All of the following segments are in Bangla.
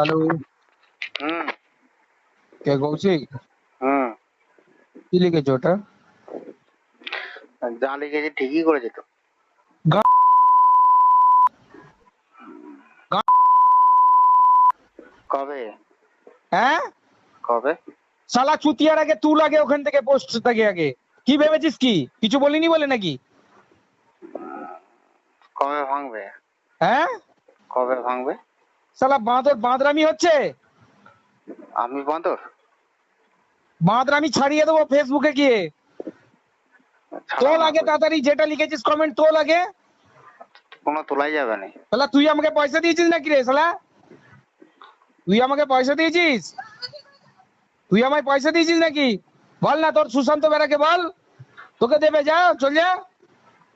হ্যালো, হুম কে কৌশিক? হুম কি লিখেছো ওটা? যা লিখেছি ঠিকই করেছে তো। গা- গা- কবে হ্যাঁ, কবে শালা চুতিয়ার আগে তুল আগে ওখান থেকে পোস্ট থেকে আগে। কি ভেবেছিস কি কিছু বলিনি বলে নাকি? কবে ভাঙবে? হ্যাঁ, কবে ভাঙবে? শালা বাঁদর বাঁদরামি হচ্ছে। আমি বাঁদর? বাঁদরামি ছাড়িয়ে দেবো ফেসবুকে গিয়ে। ছাড়াও তোল না, আগে তাড়াতাড়ি, যেটা লিখেছিস কমেন্ট তোল আগে। কোনো তোলাই যাবে না। শালা তুই আমাকে পয়সা দিয়েছিস নাকি রে শালা? তুই আমাকে পয়সা দিয়েছিস? তুই আমায় পয়সা দিয়েছিস নাকি? বল না, তোর সুশান্ত বেরাকে বল, তোকে দেবে, যা চল যা,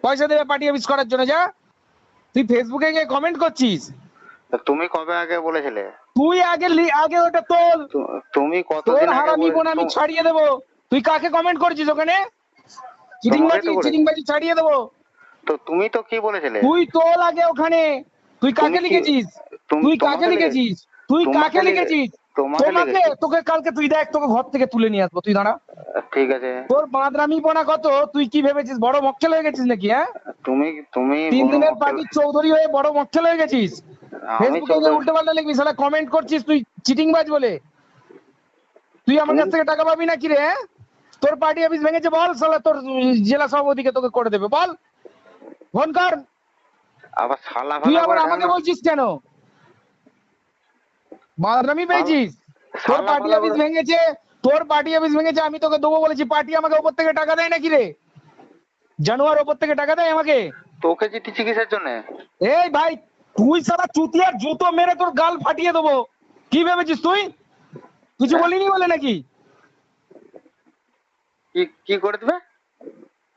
পয়সা দেবে পার্টি অফিস করার জন্য, যা। তুই ফেসবুকে গিয়ে কমেন্ট করছিস? তা তুমি কবে আগে বলেছিলে? তুই আগে আগে ওটা তোল। তুমি তোর কতদিন আগে হারামি বোন আমি ছাড়িয়ে দেবো। তুই কাকে কমেন্ট করছিস ওখানে? তোমাকে চিটিংবাজি তো বলেছি। চিটিংবাজি ছাড়িয়ে দেবো। তো তুমি তো কি বলেছিলে? তুই তোল আগে ওখানে। তুই কাকে তুমি কি লিখেছিস? তুই কাকে তোমাকে লিখেছিস? তুই তোমাকে কাকে লিখেছিস? তোমাকে তোমাকে, লিখেছি। তোকে কালকে তুই দেখ, তোকে ঘর থেকে তুলে নিয়ে আসবো, তুই দাঁড়া। ঠিক আছে। তোর বাঁদরামি পোনা কত? তুই কি ভেবেছিস বড় মক্কেল হয়ে গেছিস নাকি? হ্যাঁ, তুমি তুমি 3 দিনের পার্টির চৌধুরী হয়ে বড় মক্কেল হয়ে গেছিস? আমি ফেসবুকে গিয়ে উল্টো পাল্টা লিখবি, শালা কমেন্ট করছিস তুই চিটিংবাজ বলে। তুই আমার কাছ থেকে টাকা পাবি না কি রে? হ্যাঁ? তোর পার্টি অফিস ভেঙেছে, বল শালা তোর জেলা সভাপতিকে তোকে করে দেবে, বল, ফোন কর। আবার শালা তুই ফালা আবার করে আমাকে ঢাকনা। বলছিস কেন? বাদামি পেয়েছিস? তোর শালা পার্টি ফালা অফিস করে ভেঙেছে, তোর পার্টি অফিস ভেঙেছে, আমি তোকে দেবো বলেছি। পার্টি আমাকে ওপর থেকে টাকা দেয় নাকি রে? জানুয়ার ওপর থেকে টাকা দেয় আমাকে? তোকে জিতেছি কিসের জন্য? এই ভাই, তুই সারা চুতিয়ার জুতো মেরে তোর গাল ফাটিয়ে দেবো। কি ভেবেছিস তুই? কিছু হ্যাঁ? বলিনি বলে নাকি? কি কি করে দিবে?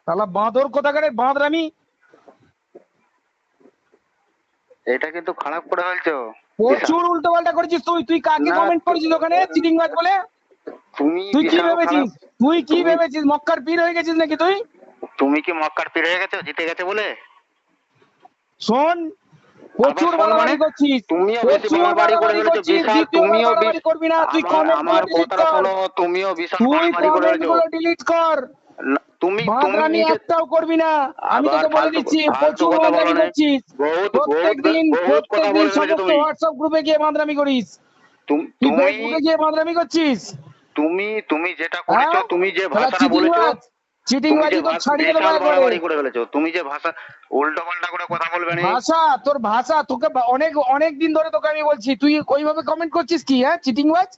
শালা বাঁদর কোথাকারে বাঁদরামি। এটা কিন্তু খারাপ করে ফেলছো। প্রচুর উল্টো পাল্টা করেছিস তুই। তুই কাকে না, কমেন্ট করেছিস ওখানে চিটিংবাজ বলে? তুমি তুই কি বিশাল খারাপ। ভেবেছিস? তুই কি তুমি ভেবেছিস মক্কার পীর হয়ে গেছিস নাকি তুই? তুমি কি মক্কার পীর হয়ে গেছো জিতে গেছে বলে? শোন, আবার প্রচুর শোন মানে? বাড়াবাড়ি করছিস। তুমিও বেশি প্রচুর বাড়াবাড়ি করে বাড়াবাড়ি ফেলেছো করছিস, বিশাল। দ্বিতীয়বার বাড়াবাড়ি করবি না। তুই আমার কমেন্ট আমার গুলো ডিলিট কথাটা কর। শোনো, তুমিও বিশাল তুই বাড়াবাড়ি করে কমেন্ট ফেলেছো। গুলো ডিলিট কর। তুমি তুমি বাঁদরামি নিজে একটাও করবি না। আমি আবার তোকে বলে ফালতু দিচ্ছি, ফালতু প্রচুর কথা বলো বাঁদরামি না। করছিস। বহুত বহুত প্রত্যেকদিন বহুত কথা প্রত্যেকদিন বলে ফেলেছো সমস্ত তুমি। হোয়াটসঅ্যাপ গ্রুপে গিয়ে বাঁদরামি করিস। তুই তুমি ফেসবুকে গিয়ে বাঁদরামি করছিস। তুমি তুমি যেটা করেছো, হ্যাঁ, তুমি যে তাহলে ভাষাটা বলেছো, চিটিংবাজ। তুমি যে চিটিংবাজি তো ছাড়িয়ে দেবো বিশাল একবারে। বাড়াবাড়ি করে ফেলেছো। তুমি যে ভাষা উল্টো পাল্টা করে কথা বলবে না। ভাষা, তোর ভাষা, তোকে অনেক অনেক দিন ধরে তোকে আমি বলছি, তুই ওইভাবে কমেন্ট করছিস কি? হ্যাঁ, চিটিংবাজ।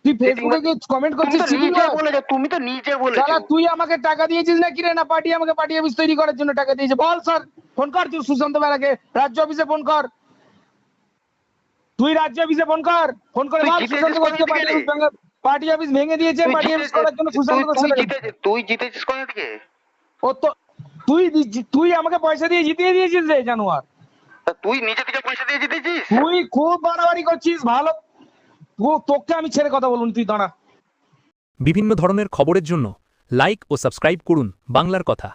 তুই ফেসবুকে গিয়ে কমেন্ট তুমি করছিস তো নিজে চিটিংবাজ। বলেছো, তুমি তো নিজে বলেছো। শালা তুই আমাকে টাকা দিয়েছিস না কি রে? না পার্টি আমাকে পার্টি অফিস তৈরি করার জন্য টাকা দিয়েছে? বল স্যার, ফোন কর তুই সুশান্ত বেরাকে, রাজ্য অফিসে ফোন কর। তুই রাজ্য অফিসে ফোন কর, ফোন করে তুই বল সুশান্ত জিতেছিস কোন ঘোষকে দিকে রে? পার্টি অফিস ভেঙে দিয়েছে, তুই পার্টি অফিস জিতেছিস করার জন্য সুশান্ত ঘোষ ছেড়ে দেবে। তুই জিতেছিস কোন দিকে? ও তো, তুই তুই আমাকে পয়সা দিয়ে জিতিয়ে দিয়েছিস রে জানুয়ার। তা তুই নিজে থেকে পয়সা দিয়ে জিতেছিস? তুই খুব বাড়াবাড়ি করছিস। ভালো, তোকে আমি ছেড়ে কথা বলুন, তুই দাঁড়া। বিভিন্ন ধরনের খবরের জন্য লাইক ও সাবস্ক্রাইব করুন বাংলার কথা।